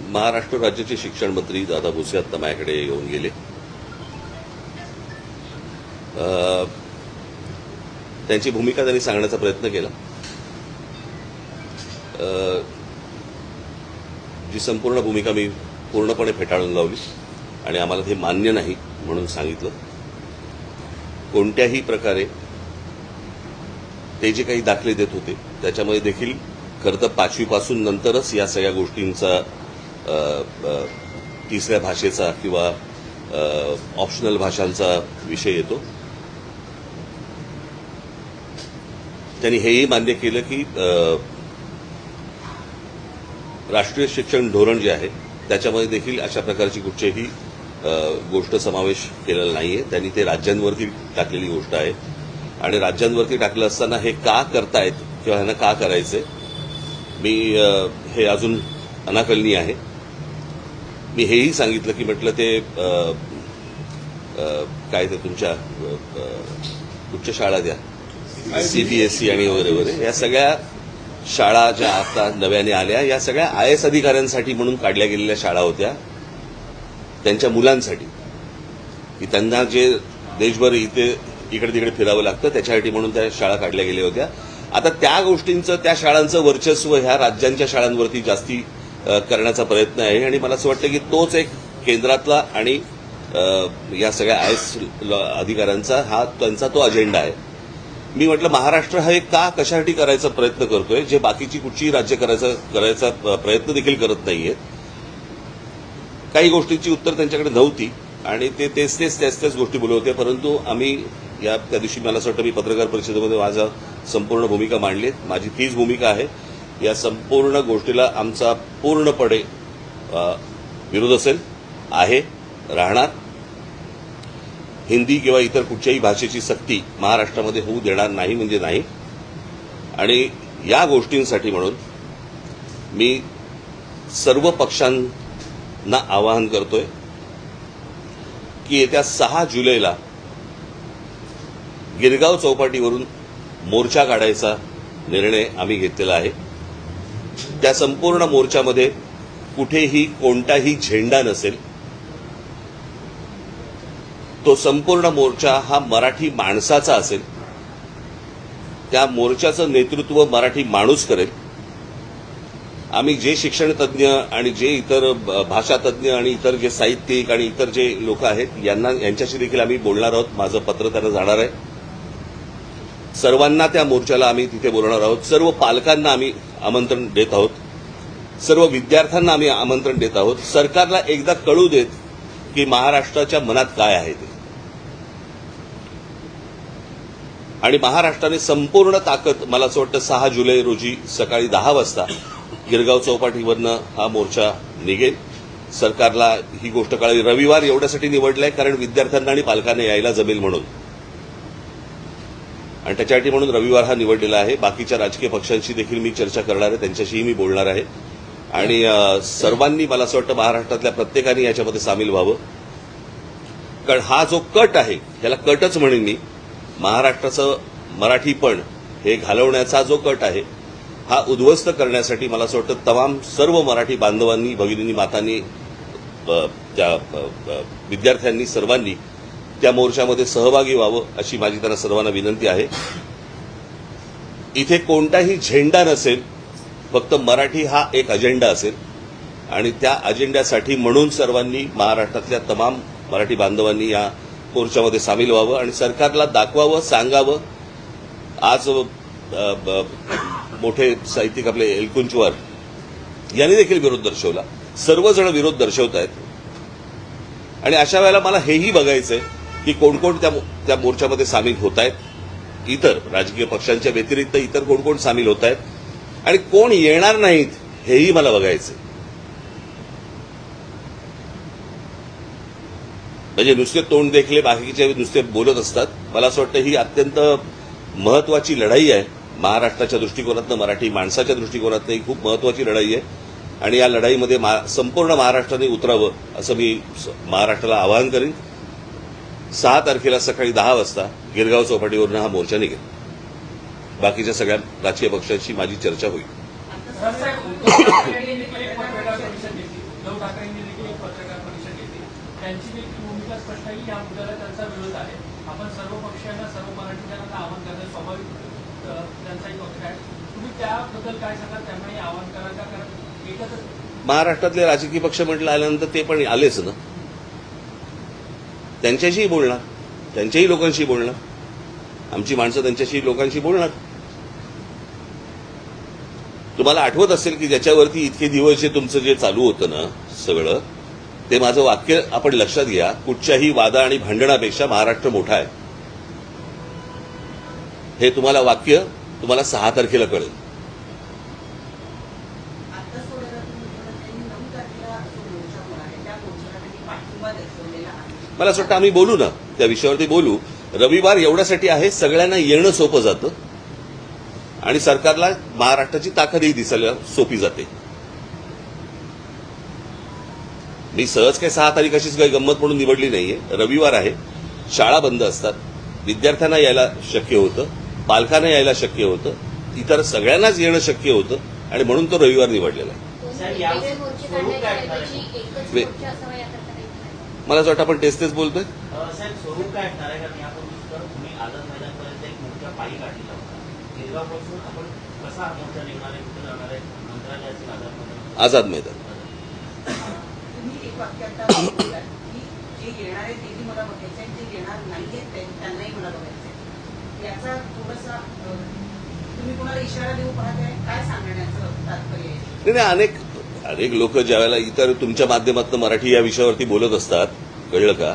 महाराष्ट्र राज्याचे शिक्षण मंत्री दादा भुसे आता माझ्याकडे येऊन गेले. त्यांची भूमिका त्यांनी सांगण्याचा प्रयत्न केला. जी संपूर्ण भूमिका मी पूर्णपणे फेटाळून लावली आणि आम्हाला ते मान्य नाही म्हणून सांगितलं. कोणत्याही प्रकारे ते जे काही दाखले देत होते त्याच्यामध्ये देखील खरं तर 5वी पासून नंतरच या सगळ्या गोष्टींचा तिसऱ्या भाषेचा किंवा ऑप्शनल भाषांचा विषय येतो. त्यांनी हेही मान्य केलं की राष्ट्रीय शिक्षण धोरण जे आहे त्याच्यामध्ये देखील अशा प्रकारची कुठचीही गोष्ट समावेश केलेला नाहीये. त्यांनी ते राज्यांवरती टाकलेली गोष्ट आहे आणि राज्यांवरती टाकलं असताना हे का करतायत किंवा ह्यांना का करायचंय मी हे अजून अनाकलनीय आहे. मी हेही सांगितलं की म्हटलं ते काय ते तुमच्या उच्च शाळा द्या सीबीएसई आणि वगैरे वगैरे या सगळ्या शाळा ज्या आता नव्याने आल्या या सगळ्या IAS अधिकाऱ्यांसाठी म्हणून काढल्या गेलेल्या शाळा होत्या. त्यांच्या मुलांसाठी की त्यांना जे देशभर इकडे तिकडे फिरावं लागतं त्याच्यासाठी म्हणून त्या शाळा काढल्या गेल्या होत्या. आता त्या गोष्टींचं त्या शाळांचं वर्चस्व ह्या राज्यांच्या शाळांवरती जास्ती करण्याचा प्रयत्न आहे आणि मला असं वाटतं की तोच एक केंद्रातला आणि या सगळ्या IAS अधिकाऱ्यांचा त्यांचा तो अजेंडा आहे. मी म्हटलं महाराष्ट्र हा एक कशासाठी करायचा प्रयत्न करतोय जे बाकीची कुठचीही राज्य करायचा प्रयत्न देखील करत नाहीये. काही गोष्टींची उत्तर त्यांच्याकडे नव्हती आणि ते त्याच गोष्टी बोलत होते. परंतु आम्ही त्या दिवशी मला असं वाटतं मी पत्रकार परिषदेमध्ये माझा संपूर्ण भूमिका मांडली. माझी तीच भूमिका आहे. या संपूर्ण गोष्टीला आमचा पूर्णपणे विरोध असेल आहे राहणार. हिंदी किंवा इतर कुठच्याही भाषेची सक्ती महाराष्ट्रामध्ये होऊ देणार नाही म्हणजे नाही. आणि या गोष्टींसाठी म्हणून मी सर्व पक्षांना आवाहन करतोय की येत्या 6 जुलैला गिरगाव चौपाटीवरून मोर्चा काढायचा निर्णय आम्ही घेतलेला आहे. त्या संपूर्ण मोर्चामध्ये कुठेही कोणताही झेंडा नसेल. तो संपूर्ण मोर्चा हा मराठी माणसाचा असेल. त्या मोर्चाचं नेतृत्व मराठी माणूस करेल. आम्ही जे शिक्षण तज्ज्ञ आणि जे इतर भाषा तज्ज्ञ आणि इतर जे साहित्यिक आणि इतर जे लोक आहेत यांच्याशी देखील आम्ही बोलणार आहोत. माझं पत्र त्यांना जाणार आहे. सर्वांना त्या मोर्चाला आम्ही तिथे बोलणार आहोत. सर्व पालकांना आम्ही आमंत्रण देत आहोत. सर्व विद्यार्थ्यांना आम्ही आमंत्रण देत आहोत. सरकारला एकदा कळू देत की महाराष्ट्राच्या मनात काय आहे ते. आणि महाराष्ट्राने संपूर्ण ताकद मला असं वाटतं 6 जुलै रोजी सकाळी 10 वाजता गिरगाव चौपाटीवरनं हा मोर्चा निघेल. सरकारला ही गोष्ट कळाली. रविवार एवढ्यासाठी निवडलाय कारण विद्यार्थ्यांना आणि पालकांना यायला जमेल म्हणून आणि त्याच्यासाठी म्हणून रविवार हा निवडलेला आहे. बाकीच्या राजकीय पक्षांशी देखील मी चर्चा करणार आहे. त्यांच्याशीही मी बोलणार आहे आणि सर्वांनी मला असं वाटतं महाराष्ट्रातल्या प्रत्येकाने याच्यामध्ये सामील व्हावं. कारण हा जो कट आहे याला कटच म्हणेन मी. महाराष्ट्राचं मराठीपण हे घालवण्याचा जो कट आहे हा उद्ध्वस्त करण्यासाठी मला असं वाटतं तमाम सर्व मराठी बांधवांनी भगिनींनी मातांनी त्या विद्यार्थ्यांनी सर्वांनी त्या मोर्चामध्ये सहभागी व्हावं अशी माझी त्यांना सर्वांना विनंती आहे. इथे कोणताही झेंडा नसेल. फक्त मराठी हा एक अजेंडा असेल आणि त्या अजेंड्यासाठी म्हणून सर्वांनी महाराष्ट्रातल्या तमाम मराठी बांधवांनी या मोर्चामध्ये सामील व्हावं आणि सरकारला दाखवावं सांगावं. आज मोठे साहित्यिक आपले एलकुंचवार यांनी देखील विरोध दर्शवला. सर्वजण विरोध दर्शवत आहेत आणि अशा वेळेला मला हेही बघायचंय की कोण कोण त्या मोर्चामध्ये सामील होत आहेत. इतर राजकीय पक्षांच्या व्यतिरिक्त इतर कोण कोण सामील होत आहेत आणि कोण येणार नाहीत हेही मला बघायचंय. म्हणजे नुसते तोंड देखले बाकीचे नुसते बोलत असतात. मला असं वाटतं ही अत्यंत महत्वाची लढाई आहे. महाराष्ट्राच्या दृष्टिकोनातनं मराठी माणसाच्या दृष्टिकोनातनं ही खूप महत्वाची लढाई आहे आणि या लढाईमध्ये संपूर्ण महाराष्ट्राने उतरावं असं मी महाराष्ट्राला आवाहन करेन. 6 तारखेला सकाळी 10 वाजता गिरगाव चौपाटीवरून हा मोर्चा निघेल. बाकीच्या सगळ्या राजकीय पक्षांशी माझी चर्चा होईल. उद्धव ठाकरेंनी देखील एक पत्रकार परिषद घेतली. त्यांची देखील भूमिका स्पष्ट आहे की या मुद्द्याला त्यांचा विरोध आहे. आपण सर्व पक्षीयांना सर्व मराठीजनांना आवाहन करणं स्वाभाविक त्यांचाही पक्ष आहे. तुम्ही त्याबद्दल काय सांगाल? त्यांनाही आवाहन करा का? कारण एकच महाराष्ट्रातले राजकीय पक्ष म्हटलं आल्यानंतर ते पण आलेच ना, त्यांच्याशीही बोलणार, त्यांच्याही लोकांशी बोलणार, आमची माणसं त्यांच्याशी लोकांशी बोलणार. तुम्हाला आठवत असेल की ज्याच्यावरती इतके दिवस जे तुमचं जे चालू होतं ना सगळं, ते माझं वाक्य आपण लक्षात घ्या, कुठच्याही वादा आणि भांडणापेक्षा महाराष्ट्र मोठा आहे. हे तुम्हाला वाक्य तुम्हाला 6 तारखेला कळेल. मला असं वाटतं आम्ही बोलू ना, त्या विषयावरती बोलू. रविवार एवढ्यासाठी आहे, सगळ्यांना येणं सोपं जातं आणि सरकारला महाराष्ट्राची ताकदही दिसायला सोपी जाते. मी सहज काही 6 तारीख अशीच काही गंमत म्हणून निवडली नाहीये. रविवार आहे, शाळा बंद असतात, विद्यार्थ्यांना यायला शक्य होतं, पालकांना यायला शक्य होतं, इतर सगळ्यांनाच येणं शक्य होतं आणि म्हणून तो रविवार निवडलेला आहे. मला असं वाटतं आपण तेच बोलतोय. साहेब, स्वरूप काय असणार आहे? कारण यापूर्वी तर तुम्ही आझाद मैदानपर्यंत एक मोर्चा पायी काढलेला होता. गिरगावपासून आपण कसा मोर्चा निघणार आहे, कुठे जाणार आहे? मंत्रालय असेल, आझाद मैदान. आझाद मैदान. तुम्ही एक वाक्य आता बोललात की जे येणार आहे तेही मला बघायचं आहे, जे येणार नाहीये त्यांनाही मला बघायचं आहे. याचा थोडासा तुम्ही कोणाला इशारा देऊ पाहताय, काय सांगण्याचं तात्पर्य आहे? नाही, अनेक लोक ज्यावेळेला इतर तुमच्या माध्यमातून मराठी या विषयावरती बोलत असतात, कळलं का,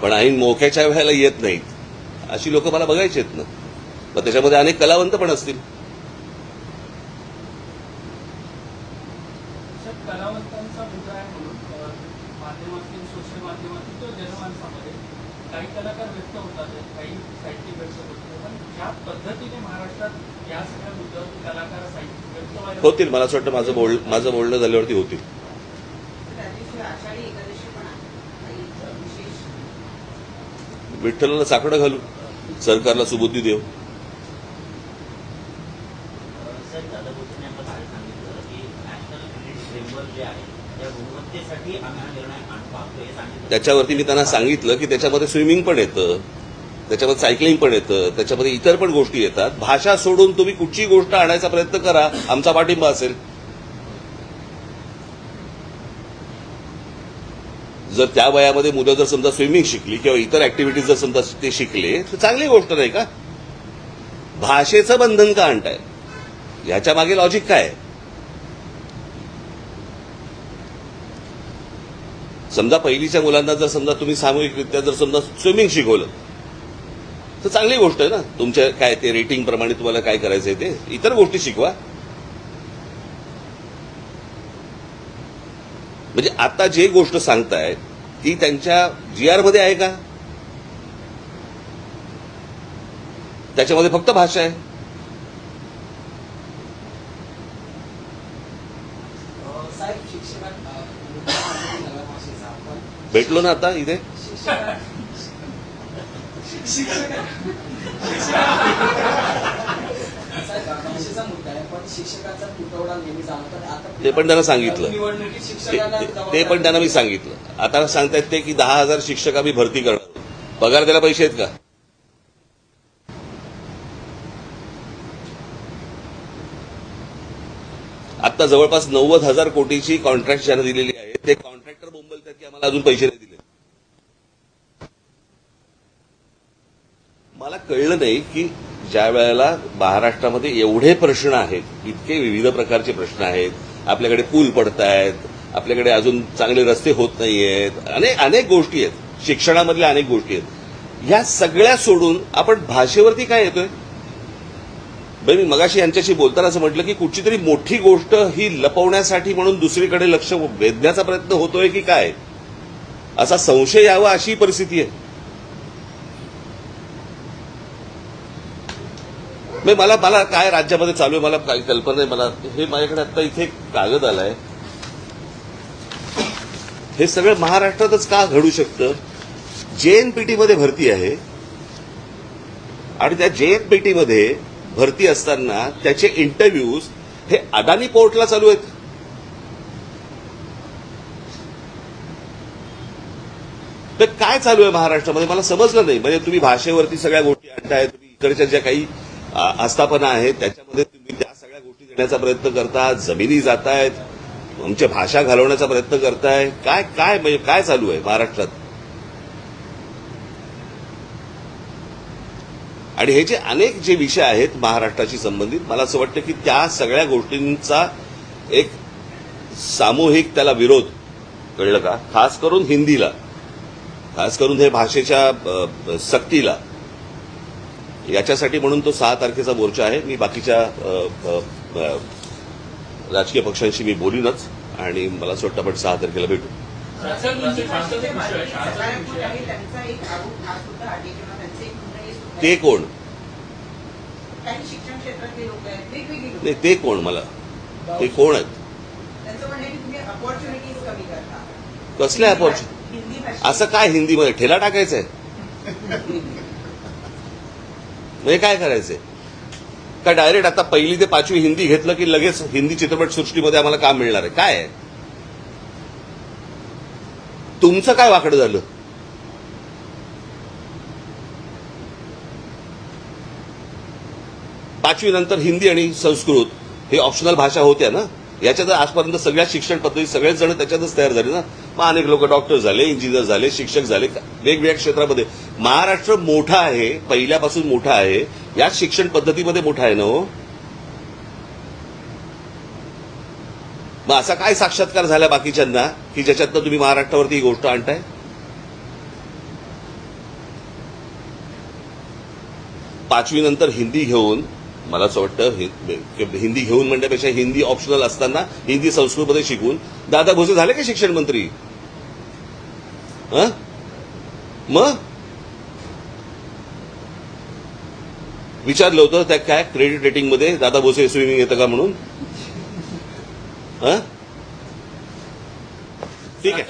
पण ऐन मोक्याच्या वेळेला येत नाहीत, अशी लोक मला बघायची आहेत ना. मग त्याच्यामध्ये अनेक कलावंत पण असतील. कलावंतांचा मुद्दा आहे म्हणून माध्यमातून, सोशल माध्यमातून तो जनमानसामध्ये काही कलाकार व्यक्त होतात, काही साहित्यिक व्यक्त होतात. पण ज्या पद्धतीने महाराष्ट्रात या सगळ्या मुद्द्यावर कलाकार साहित्यिक व्यक्त व्हायला होतील. मला असं वाटतं माझं बोलणं झाल्यावरती होतील. आषाढी एकादशी पण आहे, विशेष विठ्ठलाला साकडं घालू, सरकारला सुबुद्धी देऊ. साहेब, दादा भुसेंनी आपण काय सांगितलं की नॅशनल क्रेडिट फ्रेमवर्क जे आहे त्या गुणवत्तेसाठी आम्ही हा निर्णय पाहतो हे सांगितलं. त्याच्यावरती मी त्यांना सांगितलं की त्याच्यामध्ये स्विमिंग पण येतं, त्याच्यामध्ये सायकलिंग पण येतं, त्याच्यामध्ये इतर पण गोष्टी येतात. भाषा सोडून तुम्ही कुठची गोष्ट आणायचा प्रयत्न करा, आमचा पाठिंबा असेल. जर त्या वयामध्ये मुलं जर समजा स्विमिंग शिकली किंवा इतर ऍक्टिव्हिटीज जर समजा ते शिकले तर चांगली गोष्ट नाही का? भाषेचं बंधन का आणताय? ह्याच्या मागे लॉजिक काय आहे? समजा पहिलीच्या मुलांना जर समजा तुम्ही सामूहिकरित्या जर समजा स्विमिंग शिकवलं तर चांगली गोष्ट आहे ना. तुमच्या काय ते रेटिंग प्रमाणे तुम्हाला काय करायचंय ते इतर गोष्टी शिकवा. म्हणजे आता जे गोष्ट सांगताय ती त्यांच्या GR मध्ये आहे का? त्याच्यामध्ये फक्त भाषा आहे. साहेब, शिक्षकांना भेटलो ना आता इथे. भाषेचा मुद्दा आहे, पण शिक्षकांचा तुटवडा नेहमी जाणवतो. आता ते पण त्यांना सांगितलं. निवडणुकीत शिक्षकांना ते पण त्यांना मी सांगितलं. आता सांगतायत ते की 10,000 शिक्षक आम्ही भरती करणार. पगार द्यायला पैसे आहेत का? आता जवळपास 90,000 कोटीची कॉन्ट्रॅक्ट ज्यांना दिलेली आहे ते कॉन्ट्रॅक्टर बोंबलतात की आम्हाला अजून पैसे नाही दिले. मला कळलं नाही की ज्या वेळेला महाराष्ट्रामध्ये एवढे प्रश्न आहेत, इतके विविध प्रकारचे प्रश्न आहेत, आपल्याकडे पूल पडतायत, आपल्याकडे अजून चांगले रस्ते होत नाहीयेत, अनेक गोष्टी आहेत, शिक्षणामधल्या अनेक गोष्टी आहेत, ह्या सगळ्या सोडून आपण भाषेवरती काय येतोय? मी मगाशी यांच्याशी बोलताना असं म्हटलं की कुठची तरी मोठी गोष्ट ही लपवण्यासाठी म्हणून दुसरीकडे लक्ष वेधण्याचा प्रयत्न होतोय की काय, असा संशय यावा अशी परिस्थिती आहे. मला काय राज्यामध्ये चालू आहे मला काही कल्पना नाही. मला हे माझ्याकडे आता इथे कागद आलाय. हे सगळं महाराष्ट्रातच का घडू शकतं? JNPT मध्ये भरती आहे आणि त्या JNPT मध्ये भरती असताना त्याचे इंटरव्ह्यूज हे अदानी पोर्टला चालू आहेत. तर काय चालू आहे महाराष्ट्रामध्ये मला समजलं नाही. म्हणजे तुम्ही भाषेवरती सगळ्या गोष्टी आणताय, तुम्ही इकडच्या ज्या काही आस्थापना आहेत त्याच्यामध्ये तुम्ही त्या सगळ्या गोष्टी देण्याचा प्रयत्न करता, जमिनी जातायत, आमच्या भाषा घालवण्याचा प्रयत्न करताय. काय काय म्हणजे काय चालू आहे महाराष्ट्रात? आणि हे जे अनेक जे विषय आहेत महाराष्ट्राशी संबंधित, मला असं वाटतं की त्या सगळ्या गोष्टींचा एक सामूहिक त्याला विरोध, कळलं का, खास करून हिंदीला, खास करून हे भाषेच्या सक्तीला, याच्यासाठी म्हणून तो 6 तारखेचा मोर्चा आहे. मी बाकीच्या राजकीय पक्षांशी मी बोलीनच आणि मला असं वाटतं आपण 6 तारखेला भेटू. हिंदी भाषेचे पालवी सकारात्मक आहे, त्यांचा एक आरोप हा सुद्धा आहे किंवा त्यांचे एक म्हणणं हे सुद्धा ते आहे. कोण? काही शिक्षण क्षेत्रातले लोक आहेत, वेगवेगळी लोक नाही, ते कोण? मला ते कोण आहेत? त्यांचं म्हणणं आहे की तुम्ही अपॉर्च्युनिटीज कमी करता. कसल्या अपॉर्च्युनिटी? हिंदी भाषा असं काय हिंदीमध्ये ठेला टाकायचंय? म्हणजे काय करायचंय? का डायरेक्ट आता 1ली ते 5वी हिंदी घेतलं की लगेच हिंदी चित्रपट सृष्टीमध्ये आम्हाला काम मिळणार आहे? काय आहे तुमचं? काय वाकडं झालं? पाचवी नंतर हिंदी आणि संस्कृत हे ऑप्शनल भाषा होत्या ना. याच्यात आजपर्यंत सगळ्या शिक्षण पद्धती सगळेच जण त्याच्यातच तयार झाले ना. मग अनेक लोक डॉक्टर झाले, इंजिनियर झाले, शिक्षक झाले, वेगवेगळ्या क्षेत्रामध्ये. महाराष्ट्र मोठा आहे, पहिल्यापासून मोठा आहे, याच शिक्षण पद्धतीमध्ये मोठा आहे ना हो. मग असा काय साक्षात्कार झाला बाकीच्यांना की ज्याच्यातनं तुम्ही महाराष्ट्रावरती ही गोष्ट आणताय? पाचवी नंतर हिंदी घेऊन, मला असं वाटतं हिंदी घेऊन म्हणण्यापेक्षा हिंदी ऑप्शनल असताना हिंदी संस्कृतमध्ये शिकून दादा भुसे झाले का शिक्षण मंत्री? मग विचारलं होतं त्या काय क्रेडिट रेटिंगमध्ये दादा भुसे स्विमिंग येतं का म्हणून? ठीक आहे.